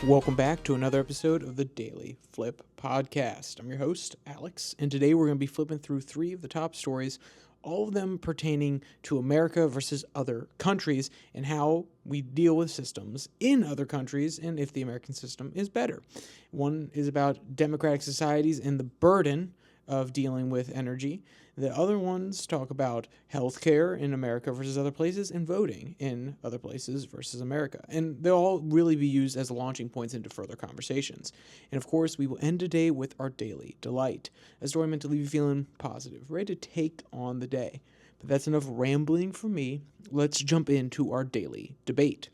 Welcome back to another episode of the Daily Flip podcast. I'm your host, Alex, and today we're going to be flipping through 3 of the top stories, all of them pertaining to America versus other countries and how we deal with systems in other countries and if the American system is better. One is about democratic societies and the burden of dealing with energy. The other ones talk about healthcare in America versus other places and voting in other places versus America. And they'll all really be used as launching points into further conversations. And of course, we will end today with our daily delight, a story meant to leave you feeling positive, ready to take on the day. But that's enough rambling from me. Let's jump into our daily debate.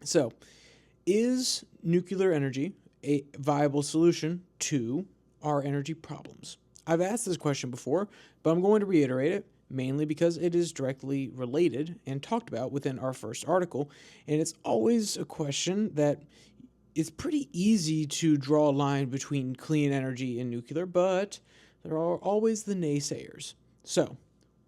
So, is nuclear energy a viable solution to our energy problems? I've asked this question before, but I'm going to reiterate it, mainly because it is directly related and talked about within our first article, and it's always a question that it's pretty easy to draw a line between clean energy and nuclear, but there are always the naysayers. So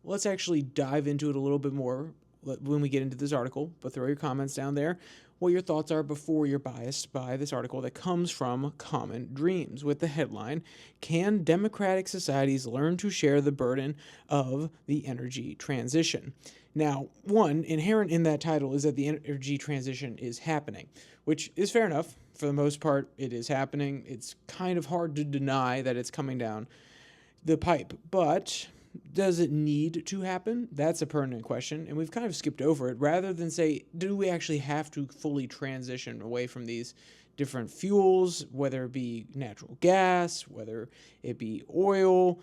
let's actually dive into it a little bit more when we get into this article, but throw your comments down there, what your thoughts are before you're biased by this article that comes from Common Dreams with the headline, Can Democratic Societies Learn to Share the Burden of the Energy Transition? Now, one, inherent in that title is that the energy transition is happening, which is fair enough. For the most part, it is happening. It's kind of hard to deny that it's coming down the pipe, but does it need to happen? That's a pertinent question, and we've kind of skipped over it. Rather than say, do we actually have to fully transition away from these different fuels, whether it be natural gas, whether it be oil?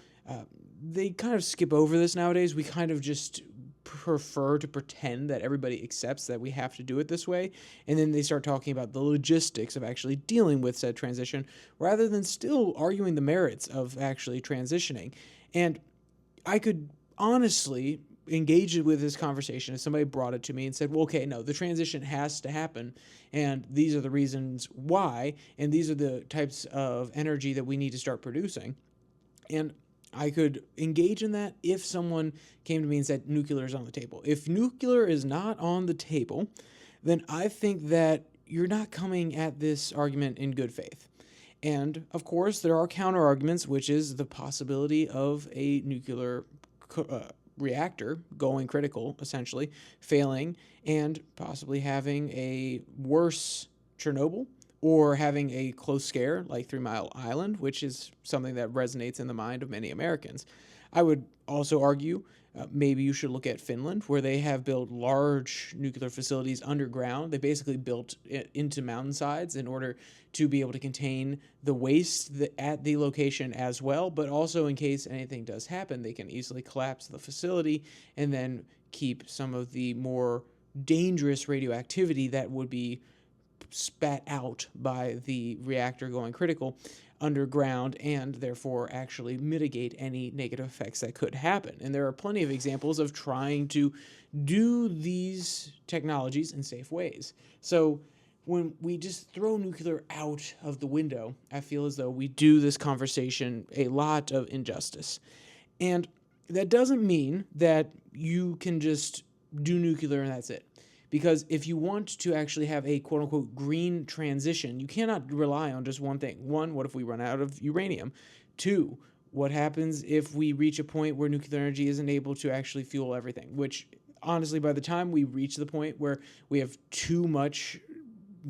They kind of skip over this nowadays. We kind of just prefer to pretend that everybody accepts that we have to do it this way, and then they start talking about the logistics of actually dealing with said transition, rather than still arguing the merits of actually transitioning. And I could honestly engage with this conversation if somebody brought it to me and said, well, okay, no, the transition has to happen, and these are the reasons why, and these are the types of energy that we need to start producing. And I could engage in that if someone came to me and said nuclear is on the table. If nuclear is not on the table, then I think that you're not coming at this argument in good faith. And, of course, there are counter-arguments, which is the possibility of a nuclear reactor going critical, essentially, failing, and possibly having a worse Chernobyl, or having a close scare like 3 Mile Island, which is something that resonates in the mind of many Americans. I would also argue maybe you should look at Finland, where they have built large nuclear facilities underground. They basically built it into mountainsides in order to be able to contain the waste at the location as well, but also in case anything does happen, they can easily collapse the facility and then keep some of the more dangerous radioactivity that would be spat out by the reactor going critical underground, and therefore actually mitigate any negative effects that could happen. And there are plenty of examples of trying to do these technologies in safe ways. So when we just throw nuclear out of the window, I feel as though we do this conversation a lot of injustice. And that doesn't mean that you can just do nuclear and that's it. Because if you want to actually have a quote-unquote green transition, you cannot rely on just one thing. One, what if we run out of uranium? Two, what happens if we reach a point where nuclear energy isn't able to actually fuel everything? Which, honestly, by the time we reach the point where we have too much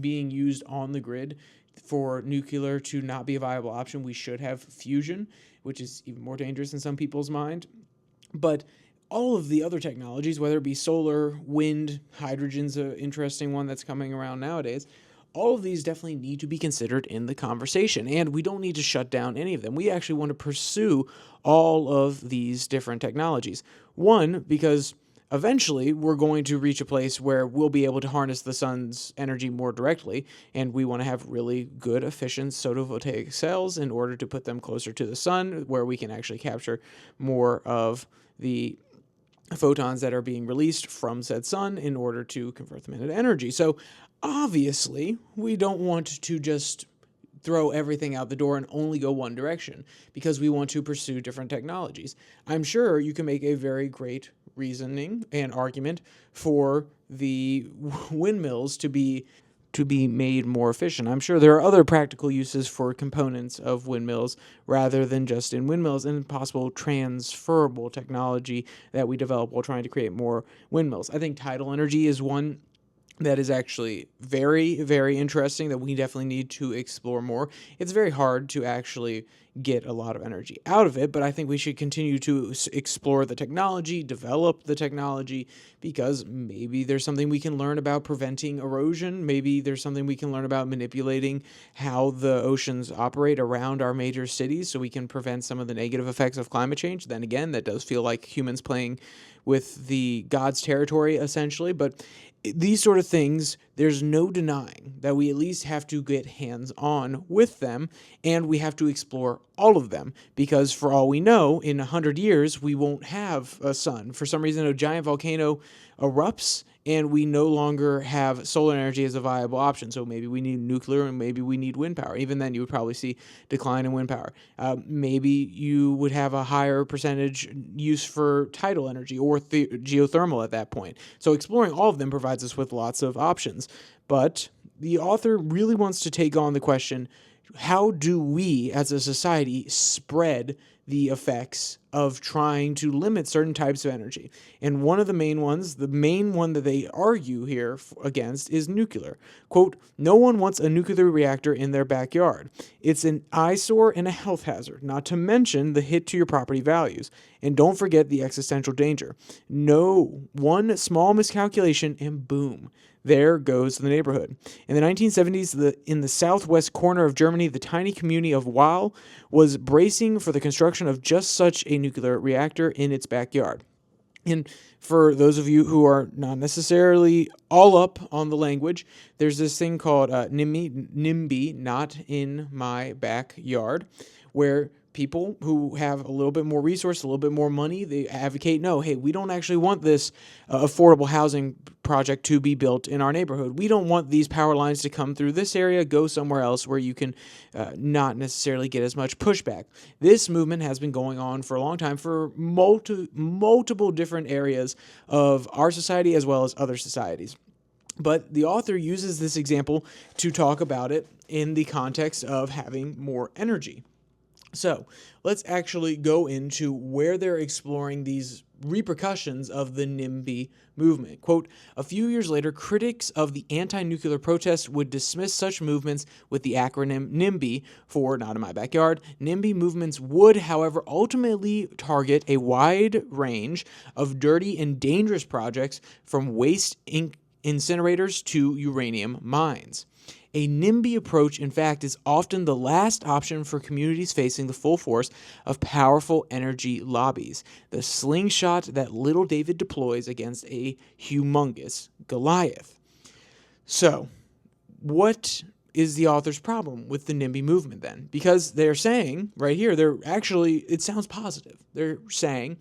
being used on the grid for nuclear to not be a viable option, we should have fusion, which is even more dangerous in some people's mind. But all of the other technologies, whether it be solar, wind, hydrogen's an interesting one that's coming around nowadays, all of these definitely need to be considered in the conversation, and we don't need to shut down any of them. We actually want to pursue all of these different technologies. One, because eventually we're going to reach a place where we'll be able to harness the sun's energy more directly, and we want to have really good, efficient photovoltaic cells in order to put them closer to the sun, where we can actually capture more of the photons that are being released from said sun in order to convert them into energy. So obviously, we don't want to just throw everything out the door and only go one direction, because we want to pursue different technologies. I'm sure you can make a very great reasoning and argument for the windmills to to be made more efficient. I'm sure there are other practical uses for components of windmills rather than just in windmills, and possible transferable technology that we develop while trying to create more windmills. I think tidal energy is one that is actually very, very interesting that we definitely need to explore more. It's very hard to actually get a lot of energy out of it, but I think we should continue to explore the technology, develop the technology, because maybe there's something we can learn about preventing erosion. Maybe there's something we can learn about manipulating how the oceans operate around our major cities so we can prevent some of the negative effects of climate change. Then again, that does feel like humans playing with the God's territory, essentially, but these sort of things, there's no denying that we at least have to get hands-on with them, and we have to explore all of them, because for all we know, in 100 years, we won't have a sun. For some reason, a giant volcano erupts, and we no longer have solar energy as a viable option. So maybe we need nuclear, and maybe we need wind power. Even then, you would probably see decline in wind power. Maybe you would have a higher percentage use for tidal energy or geothermal at that point. So exploring all of them provides us with lots of options. But the author really wants to take on the question, how do we as a society spread the effects of trying to limit certain types of energy? And one of the main ones, the main one that they argue here against, is nuclear. Quote, "No one wants a nuclear reactor in their backyard. It's an eyesore and a health hazard, not to mention the hit to your property values. And don't forget the existential danger. No, one small miscalculation and boom, there goes the neighborhood." In the 1970s, in the southwest corner of Germany, the tiny community of Weil was bracing for the construction of just such a nuclear reactor in its backyard. And for those of you who are not necessarily all up on the language, there's this thing called NIMBY, not in my backyard, where people who have a little bit more resource, a little bit more money, they advocate, no, hey, we don't actually want this affordable housing project to be built in our neighborhood. We don't want these power lines to come through this area. Go somewhere else where you can not necessarily get as much pushback. This movement has been going on for a long time for multiple different areas of our society as well as other societies. But the author uses this example to talk about it in the context of having more energy. So let's actually go into where they're exploring these repercussions of the NIMBY movement. Quote, "A few years later, critics of the anti-nuclear protests would dismiss such movements with the acronym NIMBY for not in my backyard. NIMBY movements would, however, ultimately target a wide range of dirty and dangerous projects from waste incinerators to uranium mines. A NIMBY approach, in fact, is often the last option for communities facing the full force of powerful energy lobbies, the slingshot that little David deploys against a humongous Goliath." So, what is the author's problem with the NIMBY movement then? Because they're saying, right here, it sounds positive. They're saying,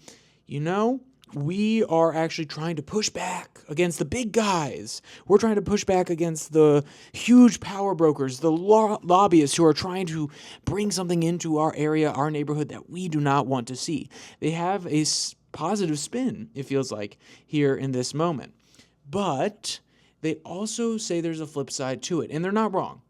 we are actually trying to push back against the big guys. We're trying to push back against the huge power brokers, the lobbyists who are trying to bring something into our area, our neighborhood that we do not want to see. They have a positive spin, it feels like, here in this moment. But they also say there's a flip side to it, and they're not wrong,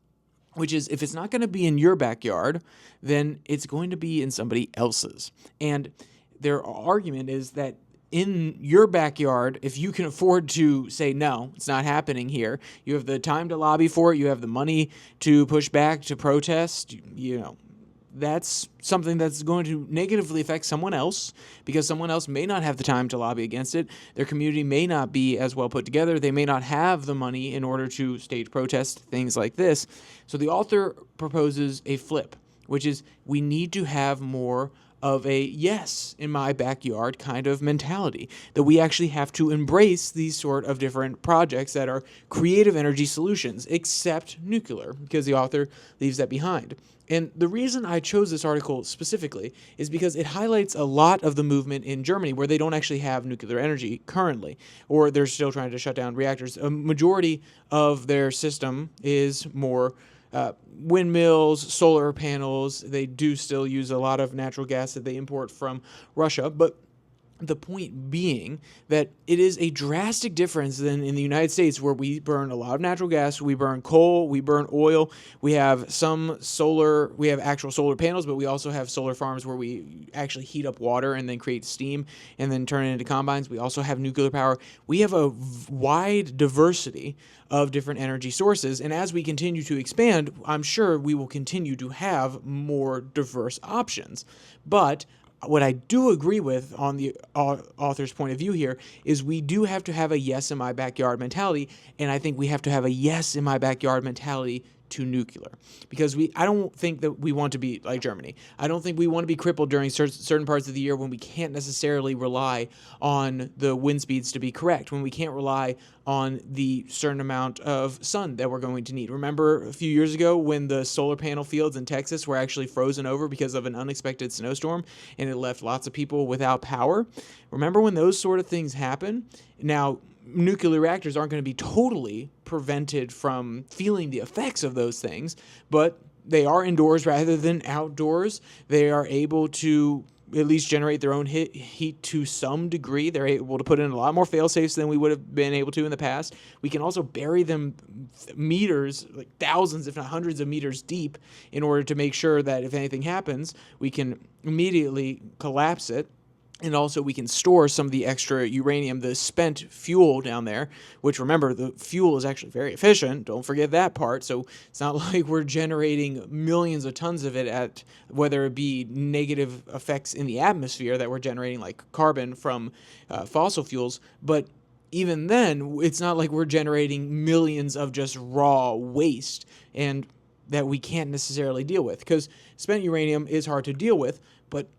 which is if it's not going to be in your backyard, then it's going to be in somebody else's. And their argument is that in your backyard, if you can afford to say, no, it's not happening here, you have the time to lobby for it, you have the money to push back, to protest, that's something that's going to negatively affect someone else, because someone else may not have the time to lobby against it. Their community may not be as well put together. They may not have the money in order to stage protests, things like this. So the author proposes a flip, which is we need to have more of a yes in my backyard kind of mentality, that we actually have to embrace these sort of different projects that are creative energy solutions, except nuclear, because the author leaves that behind. And the reason I chose this article specifically is because it highlights a lot of the movement in Germany where they don't actually have nuclear energy currently, or they're still trying to shut down reactors. A majority of their system is more windmills, solar panels. They do still use a lot of natural gas that they import from Russia, but The point being that it is a drastic difference than in the United States, where we burn a lot of natural gas, we burn coal, we burn oil, we have some solar, we have actual solar panels, but we also have solar farms where we actually heat up water and then create steam and then turn it into combines. We also have nuclear power. We have a wide diversity of different energy sources, and as we continue to expand, I'm sure we will continue to have more diverse options. But what I do agree with on the author's point of view here is we do have to have a yes in my backyard mentality, and I think we have to have a yes in my backyard mentality to nuclear, because I don't think that we want to be like Germany. I don't think we want to be crippled during certain parts of the year when we can't necessarily rely on the wind speeds to be correct, when we can't rely on the certain amount of sun that we're going to need. Remember a few years ago when the solar panel fields in Texas were actually frozen over because of an unexpected snowstorm and it left lots of people without power? Remember when those sort of things happen? Now, nuclear reactors aren't going to be totally prevented from feeling the effects of those things, but they are indoors rather than outdoors. They are able to at least generate their own heat to some degree. They're able to put in a lot more fail-safes than we would have been able to in the past. We can also bury them meters, like thousands, if not hundreds of meters deep, in order to make sure that if anything happens, we can immediately collapse it. And also we can store some of the extra uranium, the spent fuel down there, which, remember, the fuel is actually very efficient. Don't forget that part. So it's not like we're generating millions of tons of it at, whether it be negative effects in the atmosphere that we're generating, like carbon from fossil fuels. But even then, it's not like we're generating millions of just raw waste and that we can't necessarily deal with, because spent uranium is hard to deal with, but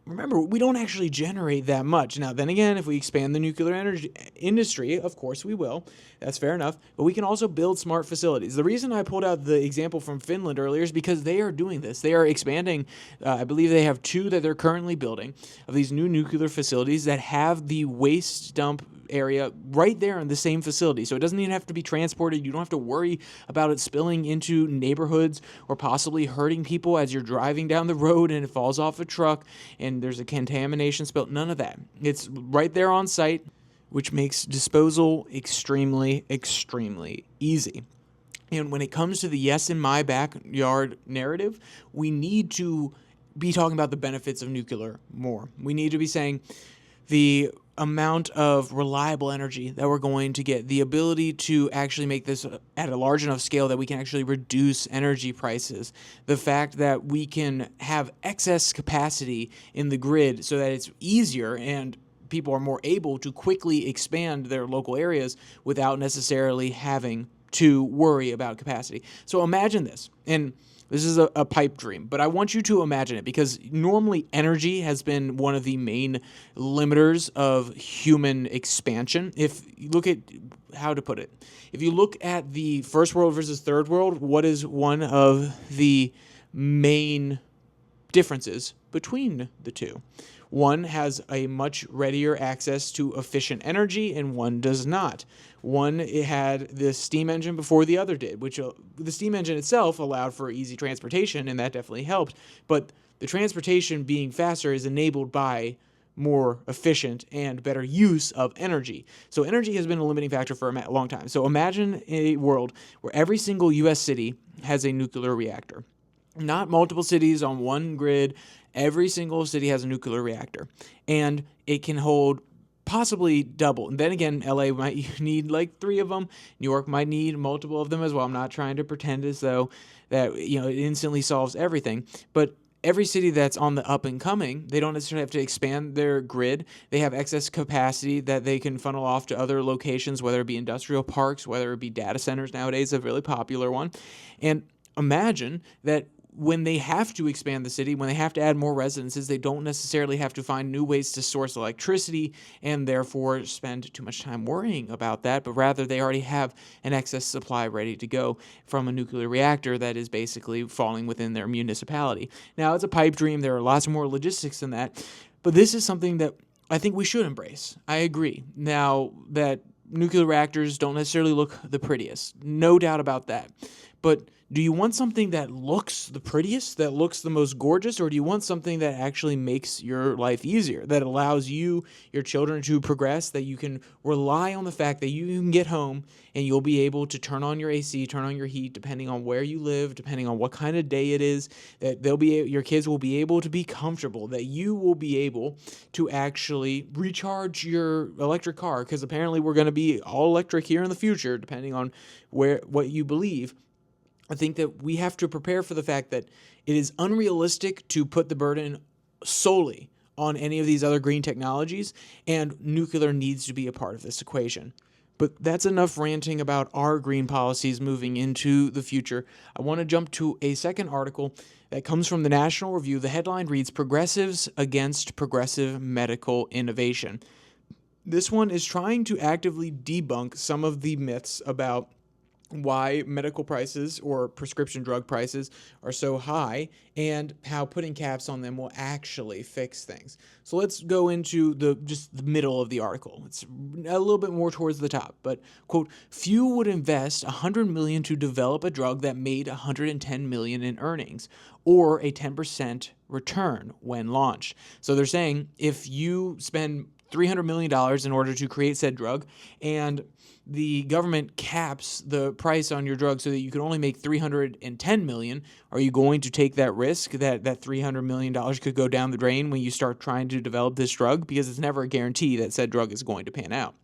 remember, we don't actually generate that much. Now, then again, if we expand the nuclear energy industry, of course we will. That's fair enough. But we can also build smart facilities. The reason I pulled out the example from Finland earlier is because they are doing this. They are expanding. I believe they have 2 that they're currently building of these new nuclear facilities that have the waste dump area right there in the same facility. So it doesn't even have to be transported. You don't have to worry about it spilling into neighborhoods or possibly hurting people as you're driving down the road and it falls off a truck and there's a contamination spill. None of that. It's right there on site, which makes disposal extremely, extremely easy. And when it comes to the yes in my backyard narrative, we need to be talking about the benefits of nuclear more. We need to be saying the amount of reliable energy that we're going to get, the ability to actually make this at a large enough scale that we can actually reduce energy prices, the fact that we can have excess capacity in the grid so that it's easier and people are more able to quickly expand their local areas without necessarily having to worry about capacity. So imagine this, and this is a pipe dream, but I want you to imagine it, because normally energy has been one of the main limiters of human expansion. If you look at how to put it, if you look at the first world versus third world, what is one of the main differences between the two? One has a much readier access to efficient energy, and one does not. One, it had the steam engine before the other did, which the steam engine itself allowed for easy transportation, and that definitely helped. But the transportation being faster is enabled by more efficient and better use of energy. So energy has been a limiting factor for a long time. So imagine a world where every single U.S. city has a nuclear reactor. Not multiple cities on one grid. Every single city has a nuclear reactor, and it can hold possibly double. And then again, LA might need like 3 of them. New York might need multiple of them as well. I'm not trying to pretend as though that, it instantly solves everything, but every city that's on the up and coming, they don't necessarily have to expand their grid. They have excess capacity that they can funnel off to other locations, whether it be industrial parks, whether it be data centers nowadays, a really popular one. And imagine that when they have to expand the city, when they have to add more residences, they don't necessarily have to find new ways to source electricity and therefore spend too much time worrying about that, but rather they already have an excess supply ready to go from a nuclear reactor that is basically falling within their municipality. Now, it's a pipe dream. There are lots more logistics than that, but this is something that I think we should embrace. I agree. Now, that nuclear reactors don't necessarily look the prettiest, no doubt about that. But do you want something that looks the prettiest, that looks the most gorgeous, or do you want something that actually makes your life easier, that allows you, your children to progress, that you can rely on the fact that you can get home and you'll be able to turn on your AC, turn on your heat, depending on where you live, depending on what kind of day it is, that your kids will be able to be comfortable, that you will be able to actually recharge your electric car, because apparently we're going to be all electric here in the future, depending on what you believe. I think that we have to prepare for the fact that it is unrealistic to put the burden solely on any of these other green technologies, and nuclear needs to be a part of this equation. But that's enough ranting about our green policies moving into the future. I want to jump to a second article that comes from the National Review. The headline reads, "Progressives Against Progressive Medical Innovation." This one is trying to actively debunk some of the myths about why medical prices or prescription drug prices are so high and how putting caps on them will actually fix things. So let's go into the middle of the article. It's a little bit more towards the top, but quote, "Few would invest $100 million to develop a drug that made $110 million in earnings, or a 10% return when launched." So they're saying if you spend $300 million in order to create said drug, and the government caps the price on your drug so that you can only make $310 million, are you going to take that risk that $300 million could go down the drain when you start trying to develop this drug? Because it's never a guarantee that said drug is going to pan out.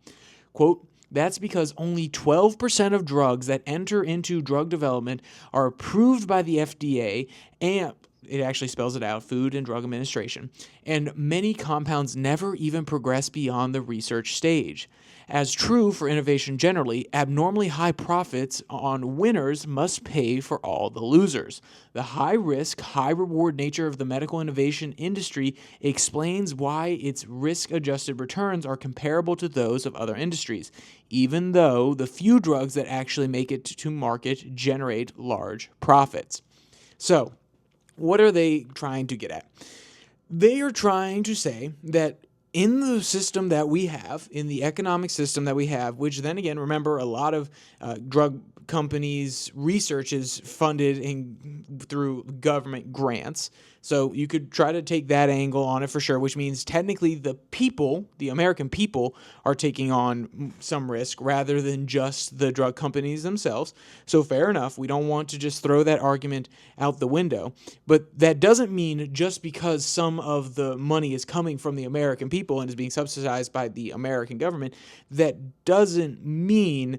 Quote, "That's because only 12% of drugs that enter into drug development are approved by the FDA, and it actually spells it out, Food and Drug Administration, and many compounds never even progress beyond the research stage. As true for innovation generally, abnormally high profits on winners must pay for all the losers. The high-risk, high-reward nature of the medical innovation industry explains why its risk-adjusted returns are comparable to those of other industries, even though the few drugs that actually make it to market generate large profits." So, what are they trying to get at? They are trying to say that in the system that we have, in the economic system that we have, which then again, remember, a lot of drug companies' research is funded through government grants. So you could try to take that angle on it for sure, which means technically the people, the American people, are taking on some risk rather than just the drug companies themselves. So fair enough. We don't want to just throw that argument out the window. But that doesn't mean just because some of the money is coming from the American people and is being subsidized by the American government, that doesn't mean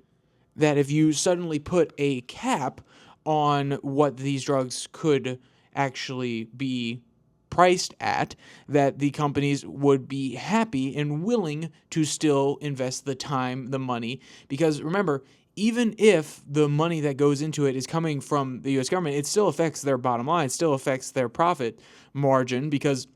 that if you suddenly put a cap on what these drugs could actually be priced at, that the companies would be happy and willing to still invest the time, the money. Because remember, even if the money that goes into it is coming from the U.S. government, it still affects their bottom line, it still affects their profit margin, because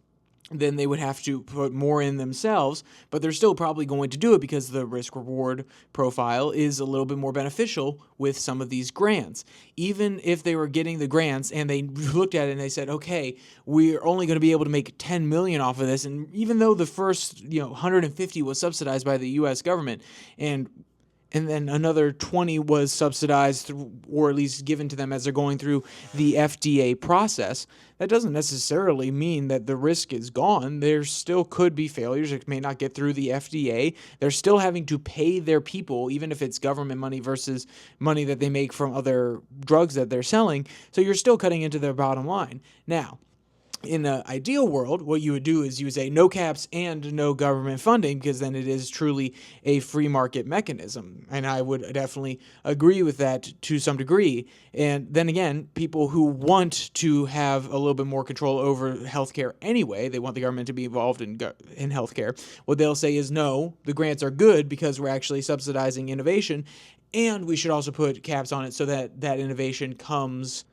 then they would have to put more in themselves, but they're still probably going to do it because the risk-reward profile is a little bit more beneficial with some of these grants. Even if they were getting the grants and they looked at it and they said, okay, we're only going to be able to make $10 million off of this, and even though the first 150 was subsidized by the U.S. government, and then another 20 was subsidized or at least given to them as they're going through the FDA process, that doesn't necessarily mean that the risk is gone. There still could be failures. It may not get through the FDA. They're still having to pay their people, even if it's government money versus money that they make from other drugs that they're selling. So you're still cutting into their bottom line. Now, in an ideal world, what you would do is you would say no caps and no government funding, because then it is truly a free market mechanism. And I would definitely agree with that to some degree. And then again, people who want to have a little bit more control over healthcare anyway, they want the government to be involved in healthcare, what they'll say is no, the grants are good because we're actually subsidizing innovation, and we should also put caps on it so that that innovation comes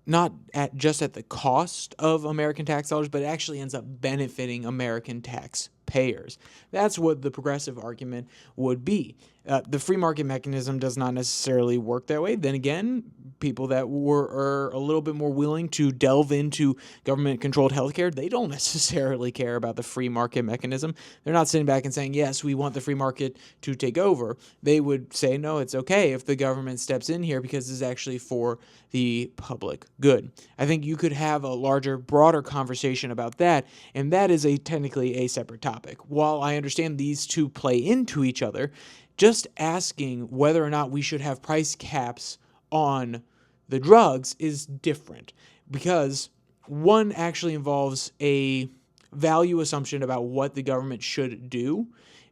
not just at the cost of American tax dollars, but it actually ends up benefiting American taxpayers. That's what the progressive argument would be. The free market mechanism does not necessarily work that way. Then again, people that are a little bit more willing to delve into government-controlled healthcare, they don't necessarily care about the free market mechanism. They're not sitting back and saying, yes, we want the free market to take over. They would say, no, it's okay if the government steps in here because this is actually for the public good. I think you could have a larger, broader conversation about that, and that is technically a separate topic. While I understand these two play into each other, just asking whether or not we should have price caps on the drugs is different, because one actually involves a value assumption about what the government should do,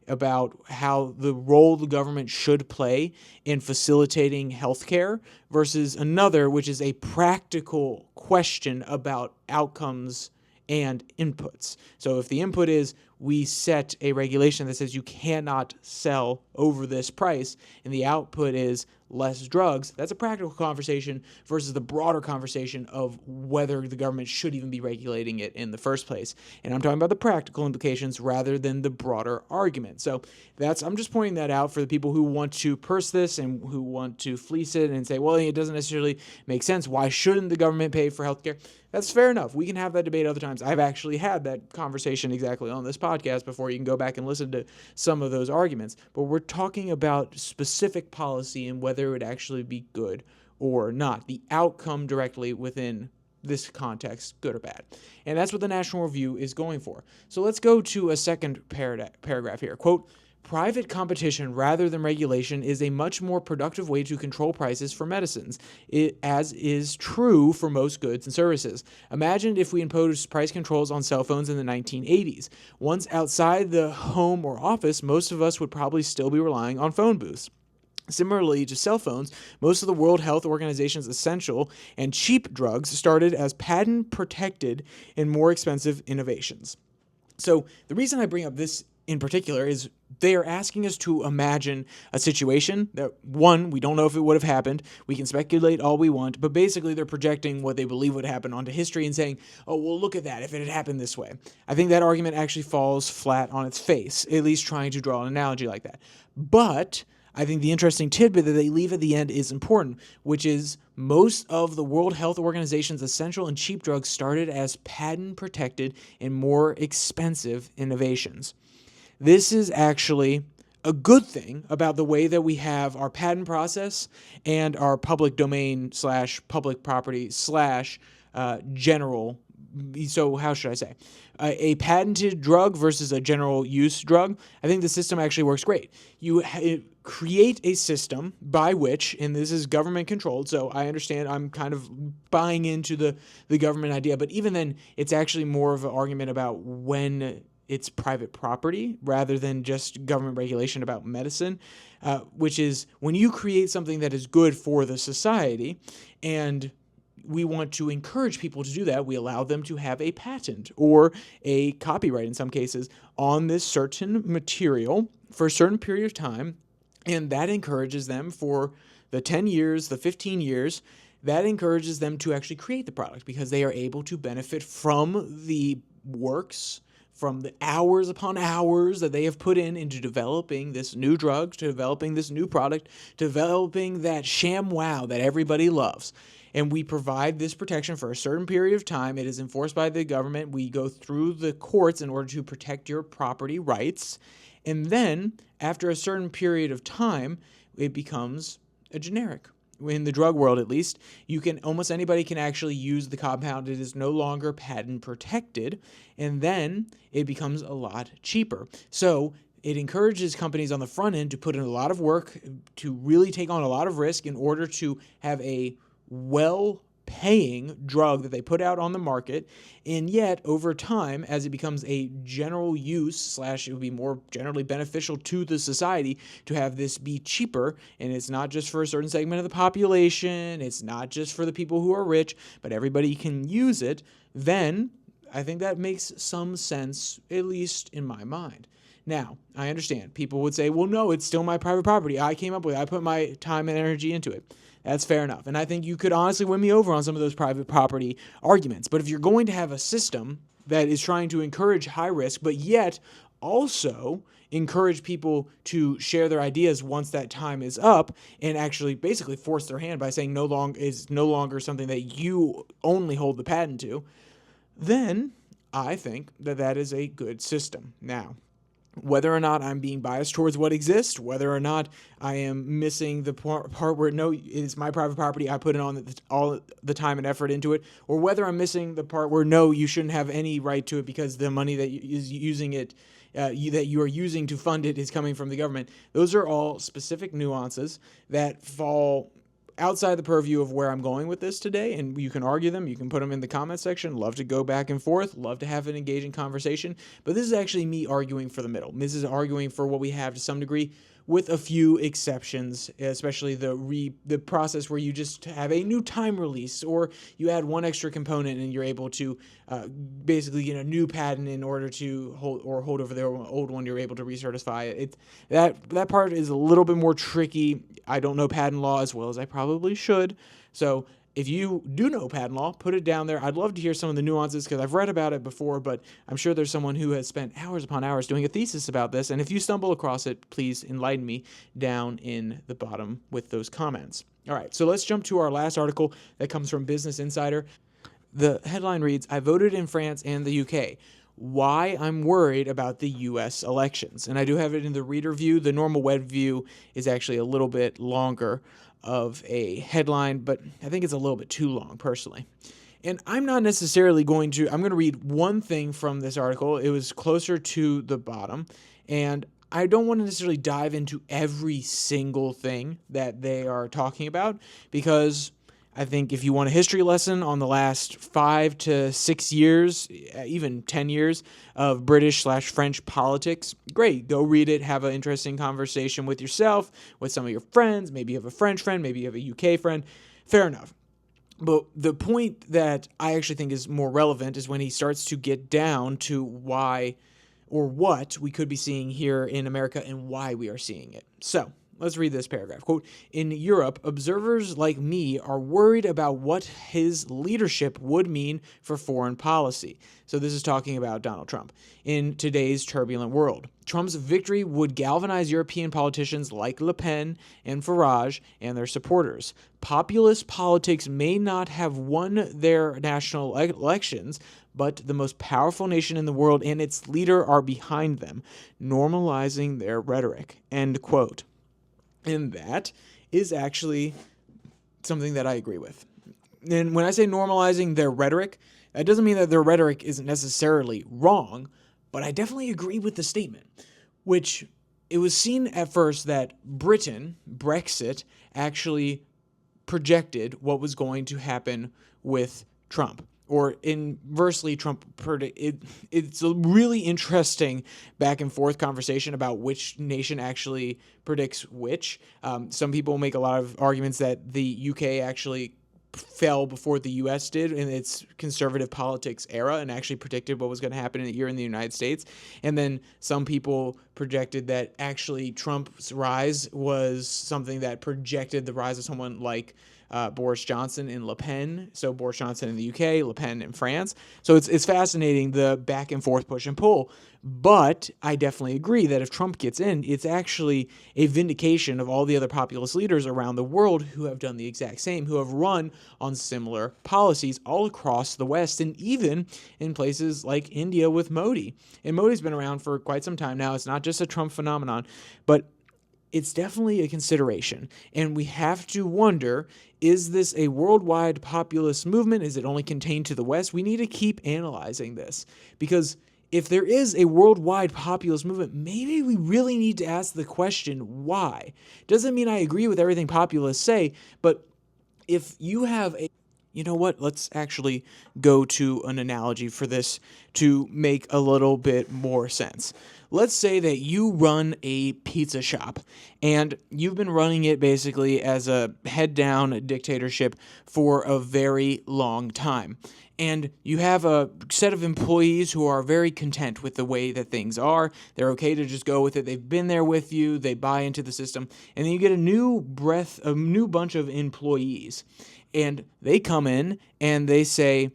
about how the role the government should play in facilitating healthcare, versus another, which is a practical question about outcomes and inputs. So if the input is we set a regulation that says you cannot sell over this price, and the output is less drugs, that's a practical conversation versus the broader conversation of whether the government should even be regulating it in the first place. And I'm talking about the practical implications rather than the broader argument. So I'm just pointing that out for the people who want to purse this and who want to fleece it and say, well, it doesn't necessarily make sense. Why shouldn't the government pay for healthcare? That's fair enough. We can have that debate other times. I've actually had that conversation exactly on this podcast before. You can go back and listen to some of those arguments. But we're talking about specific policy and whether it would actually be good or not. The outcome directly within this context, good or bad. And that's what the National Review is going for. So let's go to a second paragraph here. Quote, private competition rather than regulation is a much more productive way to control prices for medicines, as is true for most goods and services. Imagine if we imposed price controls on cell phones in the 1980s. Once outside the home or office, most of us would probably still be relying on phone booths. Similarly to cell phones, most of the World Health Organization's essential and cheap drugs started as patent-protected and more expensive innovations. So the reason I bring up this in particular is they are asking us to imagine a situation that, one, we don't know if it would have happened. We can speculate all we want, but basically they're projecting what they believe would happen onto history and saying, oh, well, look at that, if it had happened this way. I think that argument actually falls flat on its face, at least trying to draw an analogy like that. But I think the interesting tidbit that they leave at the end is important, which is most of the World Health Organization's essential and cheap drugs started as patent-protected and more expensive innovations. This is actually a good thing about the way that we have our patent process and our public domain / public property / general. So how should I say? A patented drug versus a general use drug. I think the system actually works great. You create a system by which, and this is government controlled, so I understand I'm kind of buying into the government idea, but even then, it's actually more of an argument about when it's private property rather than just government regulation about medicine, which is when you create something that is good for the society and we want to encourage people to do that, we allow them to have a patent or a copyright in some cases on this certain material for a certain period of time, and that encourages them for the 10 years, the 15 years, that encourages them to actually create the product because they are able to benefit from the works, from the hours upon hours that they have put into developing this new drug, to developing this new product, developing that sham wow that everybody loves. And we provide this protection for a certain period of time. It is enforced by the government. We go through the courts in order to protect your property rights. And then, after a certain period of time, it becomes a generic. In the drug world, at least, almost anybody can actually use the compound. It is no longer patent protected, and then it becomes a lot cheaper. So it encourages companies on the front end to put in a lot of work, to really take on a lot of risk in order to have a well-paying drug that they put out on the market, and yet over time, as it becomes a general use / it would be more generally beneficial to the society to have this be cheaper, and it's not just for a certain segment of the population, it's not just for the people who are rich, but everybody can use it, then I think that makes some sense, at least in my mind. Now, I understand. People would say, well, no, it's still my private property. I came up with it. I put my time and energy into it. That's fair enough. And I think you could honestly win me over on some of those private property arguments. But if you're going to have a system that is trying to encourage high risk, but yet also encourage people to share their ideas once that time is up, and actually basically force their hand by saying no longer something that you only hold the patent to, then I think that is a good system. Now, whether or not I'm being biased towards what exists, whether or not I am missing the part where no, it's my private property, I put in all the time and effort into it, or whether I'm missing the part where no, you shouldn't have any right to it because the money that is using it, that you are using to fund it, is coming from the government. Those are all specific nuances that fall outside the purview of where I'm going with this today, and you can argue them. You can put them in the comment section. Love to go back and forth. Love to have an engaging conversation. But this is actually me arguing for the middle. This is arguing for what we have to some degree, with a few exceptions, especially the process where you just have a new time release, or you add one extra component and you're able to basically get a new patent in order to hold over the old one. You're able to recertify it. That part is a little bit more tricky. I don't know patent law as well as I probably should. So if you do know patent law, put it down there. I'd love to hear some of the nuances because I've read about it before, but I'm sure there's someone who has spent hours upon hours doing a thesis about this. And if you stumble across it, please enlighten me down in the bottom with those comments. All right, so let's jump to our last article that comes from Business Insider. The headline reads, "I voted in France and the UK. Why I'm worried about the U.S. elections." And I do have it in the reader view. The normal web view is actually a little bit longer of a headline, but I think it's a little bit too long personally. And I'm not necessarily I'm going to read one thing from this article. It was closer to the bottom, and I don't want to necessarily dive into every single thing that they are talking about, because I think if you want a history lesson on the last 5 to 6 years, even 10 years of British/French politics, great. Go read it. Have an interesting conversation with yourself, with some of your friends. Maybe you have a French friend. Maybe you have a UK friend. Fair enough. But the point that I actually think is more relevant is when he starts to get down to why or what we could be seeing here in America and why we are seeing it. So let's read this paragraph. Quote, "In Europe, observers like me are worried about what his leadership would mean for foreign policy." So this is talking about Donald Trump. "In today's turbulent world, Trump's victory would galvanize European politicians like Le Pen and Farage and their supporters. Populist politics may not have won their national elections, but the most powerful nation in the world and its leader are behind them, normalizing their rhetoric." End quote. And that is actually something that I agree with. And when I say normalizing their rhetoric, that doesn't mean that their rhetoric isn't necessarily wrong, but I definitely agree with the statement, which it was seen at first that Brexit, actually projected what was going to happen with Trump. Or inversely, it's a really interesting back and forth conversation about which nation actually predicts which. Some people make a lot of arguments that the UK actually fell before the U.S. did in its conservative politics era and actually predicted what was going to happen here in the United States. And then some people projected that actually Trump's rise was something that projected the rise of someone like Boris Johnson and Le Pen. So Boris Johnson in the UK, Le Pen in France. So it's fascinating, the back and forth push and pull. But I definitely agree that if Trump gets in, it's actually a vindication of all the other populist leaders around the world who have done the exact same, who have run on similar policies all across the West, and even in places like India with Modi. And Modi's been around for quite some time now. It's not just a Trump phenomenon, but it's definitely a consideration. And we have to wonder, is this a worldwide populist movement? Is it only contained to the West? We need to keep analyzing this, because if there is a worldwide populist movement, maybe we really need to ask the question, why? Doesn't mean I agree with everything populists say, but if you have you know what? Let's actually go to an analogy for this to make a little bit more sense. Let's say that you run a pizza shop, and you've been running it basically as a head-down dictatorship for a very long time. And you have a set of employees who are very content with the way that things are. They're okay to just go with it. They've been there with you. They buy into the system. And then you get a new bunch of employees. And they come in and they say,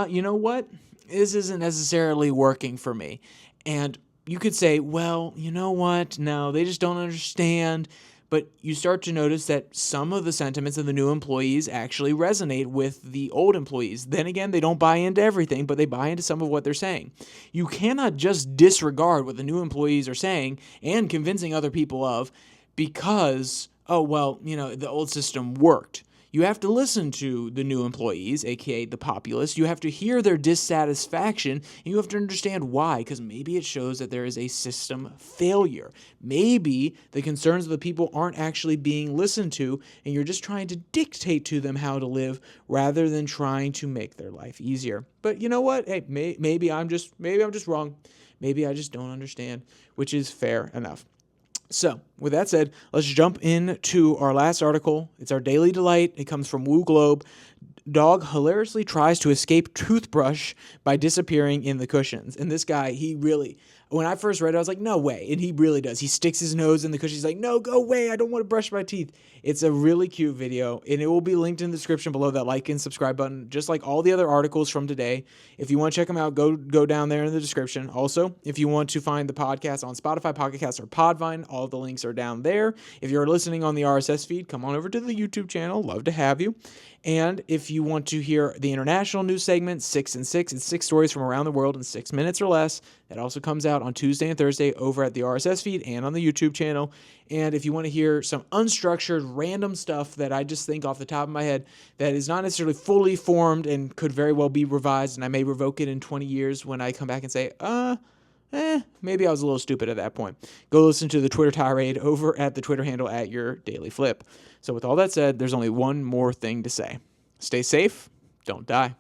you know what? This isn't necessarily working for me. And you could say, well, you know what? No, they just don't understand. But you start to notice that some of the sentiments of the new employees actually resonate with the old employees. Then again, they don't buy into everything, but they buy into some of what they're saying. You cannot just disregard what the new employees are saying and convincing other people of because, oh, well, the old system worked. You have to listen to the new employees, aka the populace. You have to hear their dissatisfaction, and you have to understand why, because maybe it shows that there is a system failure. Maybe the concerns of the people aren't actually being listened to, and you're just trying to dictate to them how to live rather than trying to make their life easier. But you know what? Hey, maybe I'm just wrong. Maybe I just don't understand, which is fair enough. So, with that said, let's jump into our last article. It's our Daily Delight. It comes from Woo Globe. Dog hilariously tries to escape toothbrush by disappearing in the cushions. And this guy, when I first read it, I was like, no way. And he really does. He sticks his nose in the cushion. He's like, no, go away. I don't want to brush my teeth. It's a really cute video, and it will be linked in the description below, that like and subscribe button, just like all the other articles from today. If you want to check them out, go down there in the description. Also, if you want to find the podcast on Spotify, Pocket Casts, or Podvine, all the links are down there. If you're listening on the RSS feed, come on over to the YouTube channel. Love to have you. And if you want to hear the international news segment, 6 and 6, it's 6 stories from around the world in 6 minutes or less. That also comes out on Tuesday and Thursday over at the RSS feed and on the YouTube channel. And if you want to hear some unstructured, random stuff that I just think off the top of my head that is not necessarily fully formed and could very well be revised, and I may revoke it in 20 years when I come back and say, maybe I was a little stupid at that point. Go listen to the Twitter tirade over at the Twitter handle at your DailyFlip. So with all that said, there's only one more thing to say. Stay safe, don't die.